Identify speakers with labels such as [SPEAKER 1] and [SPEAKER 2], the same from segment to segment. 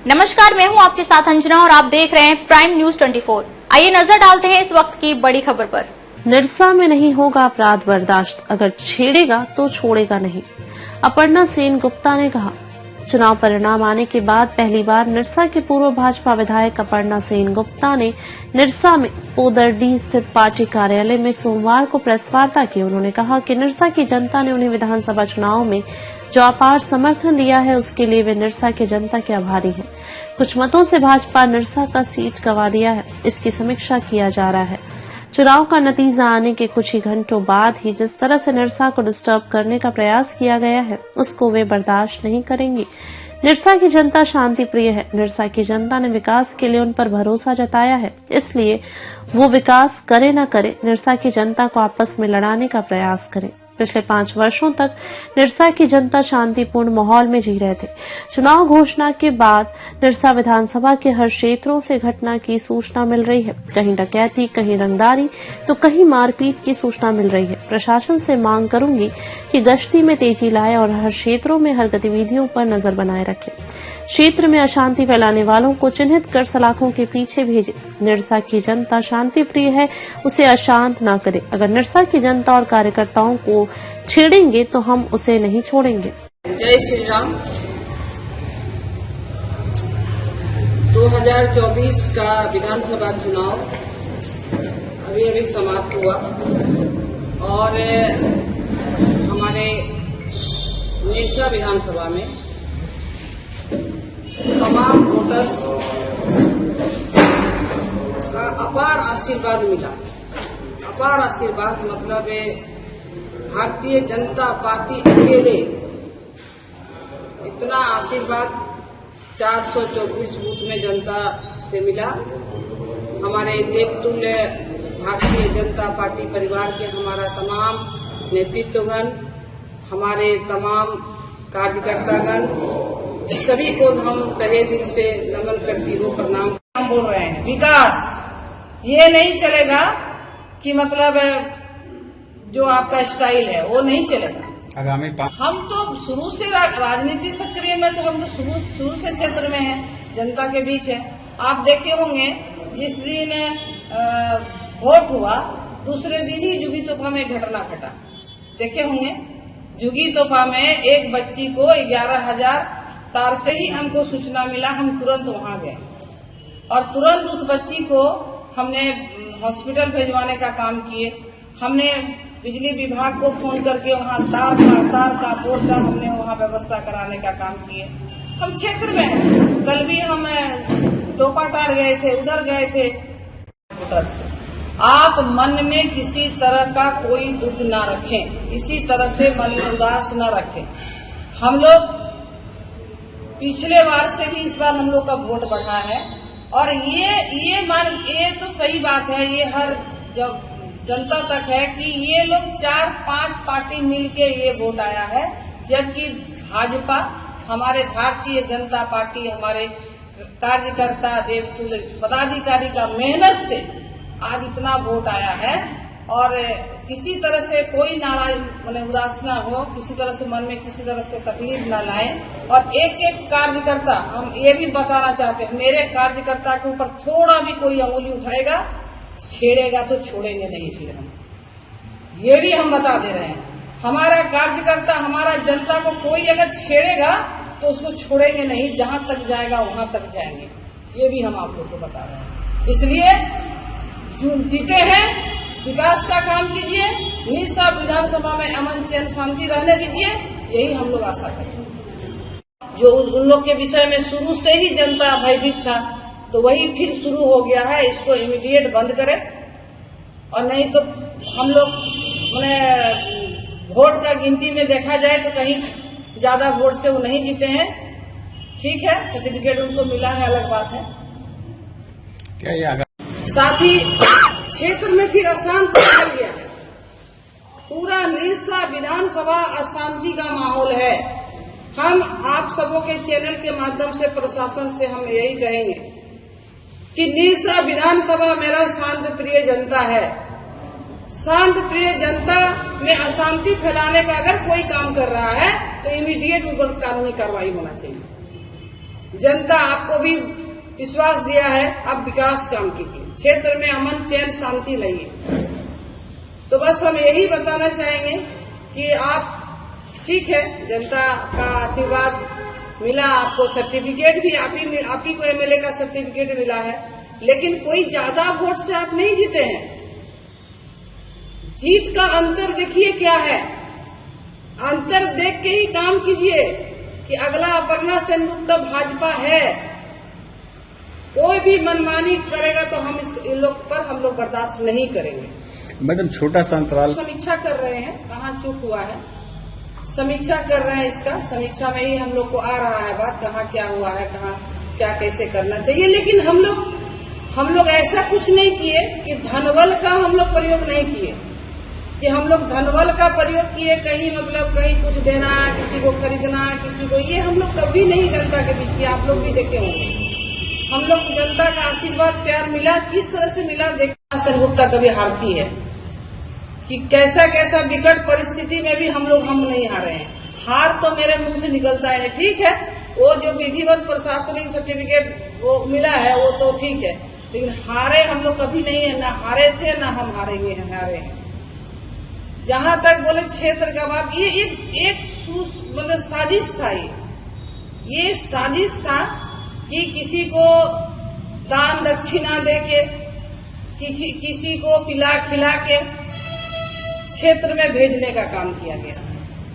[SPEAKER 1] नमस्कार, मैं हूं आपके साथ अंजना और आप देख रहे हैं प्राइम न्यूज 24। आइए नजर डालते हैं इस वक्त की बड़ी खबर पर।
[SPEAKER 2] निरसा में नहीं होगा अपराध बर्दाश्त, अगर छेड़ेगा तो छोड़ेगा नहीं। अपर्णा सेन गुप्ता ने कहा। चुनाव परिणाम आने के बाद पहली बार निरसा के पूर्व भाजपा विधायक अपर्णा सेन गुप्ता ने निरसा में पोदरडीह स्थित पार्टी कार्यालय में सोमवार को प्रेस वार्ता की। उन्होंने कहा कि निरसा की जनता ने उन्हें विधानसभा चुनाव में जो अपार समर्थन दिया है उसके लिए वे निरसा की जनता के आभारी हैं। कुछ मतों से भाजपा निरसा का सीट गंवा दिया है, इसकी समीक्षा किया जा रहा है। चुनाव का नतीजा आने के कुछ ही घंटों बाद ही जिस तरह से निरसा को डिस्टर्ब करने का प्रयास किया गया है उसको वे बर्दाश्त नहीं करेंगी। निरसा की जनता शांति प्रिय है। निरसा की जनता ने विकास के लिए उन पर भरोसा जताया है, इसलिए वो विकास करे न करे निरसा की जनता को आपस में लड़ाने का प्रयास करें। पिछले 5 वर्षों तक निरसा की जनता शांतिपूर्ण माहौल में जी रहे थे। चुनाव घोषणा के बाद निरसा विधानसभा के हर क्षेत्रों से घटना की सूचना मिल रही है। कहीं डकैती, कहीं रंगदारी तो कहीं मारपीट की सूचना मिल रही है। प्रशासन से मांग करूंगी कि गश्ती में तेजी लाए और हर क्षेत्रों में हर गतिविधियों पर नजर बनाए रखे। क्षेत्र में अशांति फैलाने वालों को चिन्हित कर सलाखों के पीछे भेजे। निरसा की जनता शांति प्रिय है, उसे अशांत न करे। अगर निरसा की जनता और कार्यकर्ताओं को छेड़ेंगे तो हम उसे नहीं छोड़ेंगे।
[SPEAKER 3] जय श्री राम। 2024 का विधानसभा चुनाव अभी समाप्त हुआ और हमारे निरसा विधानसभा में तमाम वोटर्स का अपार आशीर्वाद मिला। अपार आशीर्वाद मतलब भारतीय जनता पार्टी अकेले इतना आशीर्वाद 424 बूथ में जनता से मिला। हमारे देवतुल्य भारतीय जनता पार्टी परिवार के हमारा तमाम नेतृत्वगण, हमारे तमाम कार्यकर्तागण, सभी को हम तहे दिल से नमन करती हूँ, प्रणाम। हम बोल रहे हैं विकास, ये नहीं चलेगा कि मतलब जो आपका स्टाइल है वो नहीं चलेगा।
[SPEAKER 4] आगामी
[SPEAKER 3] हम तो शुरू से राजनीति सक्रिय में तो हम तो शुरू से क्षेत्र में है, जनता के बीच है। आप देखे होंगे जिस दिन वोट हुआ दूसरे दिन ही जुगी तोफा में घटना घटा। देखे होंगे जुगी तोफा में एक बच्ची को 11,000 तार से ही हमको सूचना मिला। हम तुरंत वहां गए और तुरंत उस बच्ची को हमने हॉस्पिटल भेजवाने का काम किए। हमने बिजली विभाग को फोन करके वहां तार का बोर्ड का हमने वहां व्यवस्था कराने का काम किए। हम क्षेत्र में हैं। कल भी हम टोपाटाड़ गए थे, उधर गए थे। उधर से आप मन में किसी तरह का कोई दुख ना रखें, इसी तरह से मन में उदास न रखें। हम लोग पिछले बार से भी इस बार हम लोग का वोट बढ़ा है और ये तो सही बात है, ये हर जब जनता तक है कि ये लोग 4-5 पार्टी मिलके ये वोट आया है, जबकि भाजपा, हमारे भारतीय जनता पार्टी, हमारे कार्यकर्ता देवतुल्य पदाधिकारी का मेहनत से आज इतना वोट आया है। और किसी तरह से कोई नाराज उदास ना हो, किसी तरह से मन में किसी तरह से तकलीफ ना लाए। और एक एक कार्यकर्ता, हम ये भी बताना चाहते हैं, मेरे कार्यकर्ता के ऊपर थोड़ा भी कोई अंगुली उठाएगा, छेड़ेगा तो छोड़ेंगे नहीं। फिर हम ये भी हम बता दे रहे हैं, हमारा कार्यकर्ता, हमारा जनता को कोई अगर छेड़ेगा तो उसको छोड़ेंगे नहीं, जहां तक जाएगा वहां तक जाएंगे। ये भी हम आप लोग को बता रहे हैं। इसलिए जो जीते हैं विकास का काम कीजिए, निरसा विधानसभा में अमन चैन शांति रहने दीजिए, यही हम लोग आशा करें। जो उन लोग के विषय में शुरू से ही जनता भयभीत था तो वही फिर शुरू हो गया है, इसको इमीडिएट बंद करें। और नहीं तो हम लोग वोट का गिनती में देखा जाए तो कहीं ज्यादा वोट से वो नहीं जीते हैं। ठीक है, सर्टिफिकेट उनको मिला है, अलग बात है।
[SPEAKER 4] क्या ये
[SPEAKER 3] साथ ही क्षेत्र में फिर अशांति फैल गया है। पूरा निरसा विधानसभा अशांति का माहौल है। हम आप सबों के चैनल के माध्यम से प्रशासन से हम यही कहेंगे कि निरसा विधानसभा मेरा शांत प्रिय जनता है। शांत प्रिय जनता में अशांति फैलाने का अगर कोई काम कर रहा है तो इमीडिएट ऊपर कानूनी कार्रवाई होना चाहिए। जनता आपको भी विश्वास दिया है, आप विकास काम कीजिए, क्षेत्र में अमन चैन शांति लाइए। तो बस हम यही बताना चाहेंगे कि आप ठीक है, जनता का आशीर्वाद मिला, आपको सर्टिफिकेट भी आप ही को एमएलए का सर्टिफिकेट मिला है, लेकिन कोई ज्यादा वोट से आप नहीं जीते हैं। जीत का अंतर देखिए क्या है, अंतर देख के ही काम कीजिए कि अगला अपर्णा सेनगुप्ता भाजपा है। कोई भी मनमानी करेगा तो हम इन लोग पर हम लोग बर्दाश्त नहीं करेंगे।
[SPEAKER 4] मैडम छोटा सा अंतराल,
[SPEAKER 3] समीक्षा कर रहे हैं, कहाँ चूक हुआ है, समीक्षा कर रहे हैं, इसका समीक्षा में ही हम लोग को आ रहा है बात, कहाँ क्या हुआ है, कहाँ क्या कैसे करना चाहिए। लेकिन हम लोग ऐसा कुछ नहीं किए कि धनबल का हम लोग प्रयोग नहीं किए, कि हम लोग धनबल का प्रयोग किए कहीं मतलब कहीं कुछ देना, किसी को खरीदना, किसी को, ये हम लोग कभी नहीं जनता के बीच किए। आप लोग भी देखे होंगे, हम लोग जनता का आशीर्वाद प्यार मिला, किस तरह से मिला। देखना सेनगुप्ता कभी हारती है कि कैसा कैसा विकट परिस्थिति में भी हम नहीं हारे हैं। हार तो मेरे मुंह से निकलता है, ठीक है, वो जो विधिवत प्रशासनिक सर्टिफिकेट वो मिला है वो तो ठीक है, लेकिन हारे हम लोग कभी नहीं है, ना हारे थे ना हम हारे हैं। जहां तक बोले क्षेत्र का बात, ये एक मतलब साजिश था, ये साजिश था कि किसी को दान दक्षिणा देके, किसी को पिला खिला के क्षेत्र में भेजने का काम किया गया।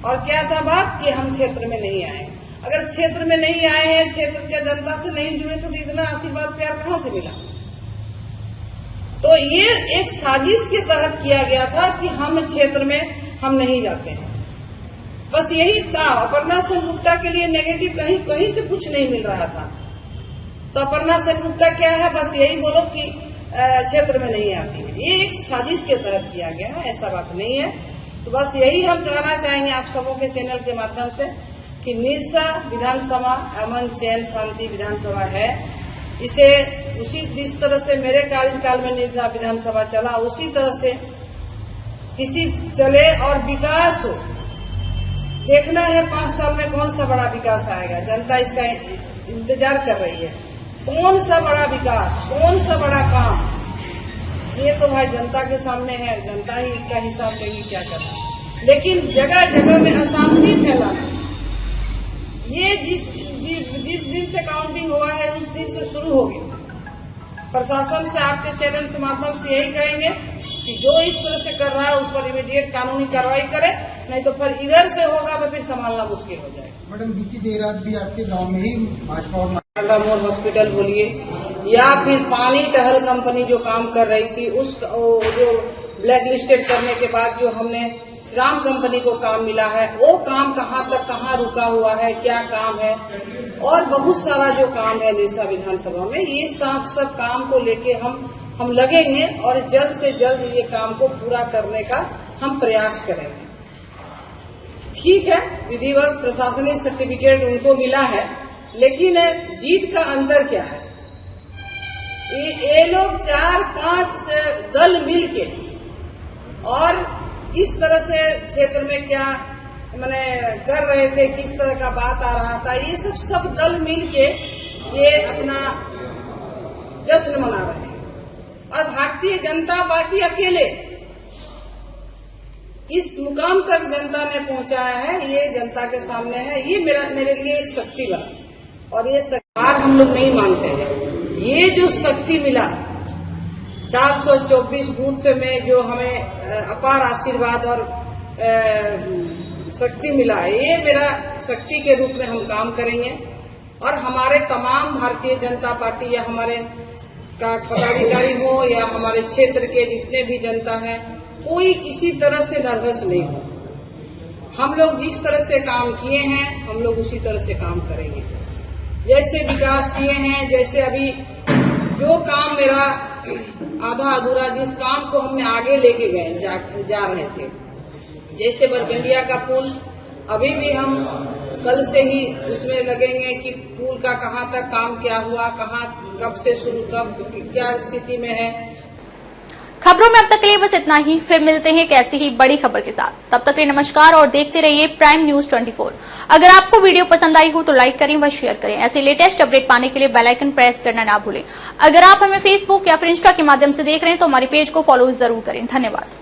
[SPEAKER 3] और क्या था बात कि हम क्षेत्र में नहीं आए। अगर क्षेत्र में नहीं आए हैं, क्षेत्र के जनता से नहीं जुड़े, तो इतना आशीर्वाद प्यार कहाँ से मिला। तो ये एक साजिश के तहत किया गया था कि हम क्षेत्र में हम नहीं जाते हैं, बस यही था। अपर्णा सेनगुप्ता के लिए नेगेटिव कहीं से कुछ नहीं मिल रहा था। तो अपर्णा सेनगुप्ता क्या है, बस यही बोलो कि क्षेत्र में नहीं आती है, ये एक साजिश के तहत किया गया है, ऐसा बात नहीं है। तो बस यही हम कहना चाहेंगे आप सबों के चैनल के माध्यम से कि निरसा विधानसभा अमन चैन शांति विधानसभा है। इसे उसी जिस तरह से मेरे कार्यकाल में निरसा विधानसभा चला, उसी तरह से किसी चले और विकास हो। देखना है 5 साल में कौन सा बड़ा विकास आएगा, जनता इसका इंतजार कर रही है। कौन सा बड़ा विकास, कौन सा बड़ा काम, ये तो भाई जनता के सामने है, जनता ही इसका हिसाब लेगी क्या करना। लेकिन जगह जगह में अशांति फैलाना, ये जिस दिन से काउंटिंग हुआ है उस दिन से शुरू होगी। प्रशासन से आपके चैनल से माध्यम से यही कहेंगे कि जो इस तरह से कर रहा है उस पर इमीडिएट कानूनी कार्रवाई करे, नहीं तो फिर इधर से होगा तो फिर संभालना मुश्किल हो जाएगा।
[SPEAKER 5] मैडम बीती देर रात भी आपके गांव में ही भाजपा और
[SPEAKER 3] मोर हॉस्पिटल बोलिए या फिर पानी टहल कंपनी जो काम कर रही थी, उस जो ब्लैक लिस्टेड करने के बाद जो हमने श्रीराम कंपनी को काम मिला है, वो काम कहाँ तक कहाँ रुका हुआ है, क्या काम है, और बहुत सारा जो काम है निरसा विधानसभा में, ये सब काम को लेके हम लगेंगे और जल्द से जल्द ये काम को पूरा करने का हम प्रयास करेंगे। ठीक है, विधिवत प्रशासनिक सर्टिफिकेट उनको मिला है, लेकिन जीत का अंतर क्या है। ये लोग 4-5 दल मिलके और किस तरह से क्षेत्र में क्या मैंने कर रहे थे, किस तरह का बात आ रहा था, ये सब दल मिलके ये अपना जश्न मना रहे हैं। और भारतीय जनता पार्टी अकेले इस मुकाम तक जनता ने पहुंचाया है, ये जनता के सामने है। ये मेरे लिए एक शक्ति बना, और ये सरकार हम लोग नहीं मानते हैं। ये जो शक्ति मिला 424 बूथ में, जो हमें अपार आशीर्वाद और शक्ति मिला है, ये मेरा शक्ति के रूप में हम काम करेंगे। और हमारे तमाम भारतीय जनता पार्टी या हमारे का पदाधिकारी हो या हमारे क्षेत्र के जितने भी जनता है, कोई किसी तरह से नर्वस नहीं हो। हम लोग जिस तरह से काम किए हैं, हम लोग उसी तरह से काम करेंगे। जैसे विकास किए हैं, जैसे अभी जो काम मेरा आधा अधूरा, जिस काम को हमने आगे लेके गए जा रहे थे, जैसे बरगंडिया का पुल, अभी भी हम कल से ही उसमें लगेंगे कि पुल का कहाँ तक काम क्या हुआ, कहाँ कब से शुरू, कब क्या स्थिति में है।
[SPEAKER 1] खबरों में अब तक के लिए बस इतना ही। फिर मिलते हैं एक ऐसी ही बड़ी खबर के साथ। तब तक के लिए नमस्कार और देखते रहिए प्राइम न्यूज 24। अगर आपको वीडियो पसंद आई हो तो लाइक करें व शेयर करें। ऐसे लेटेस्ट अपडेट पाने के लिए बेल आइकन प्रेस करना ना भूलें। अगर आप हमें फेसबुक या फिर इंस्टा के माध्यम से देख रहे हैं तो हमारे पेज को फॉलो जरूर करें। धन्यवाद।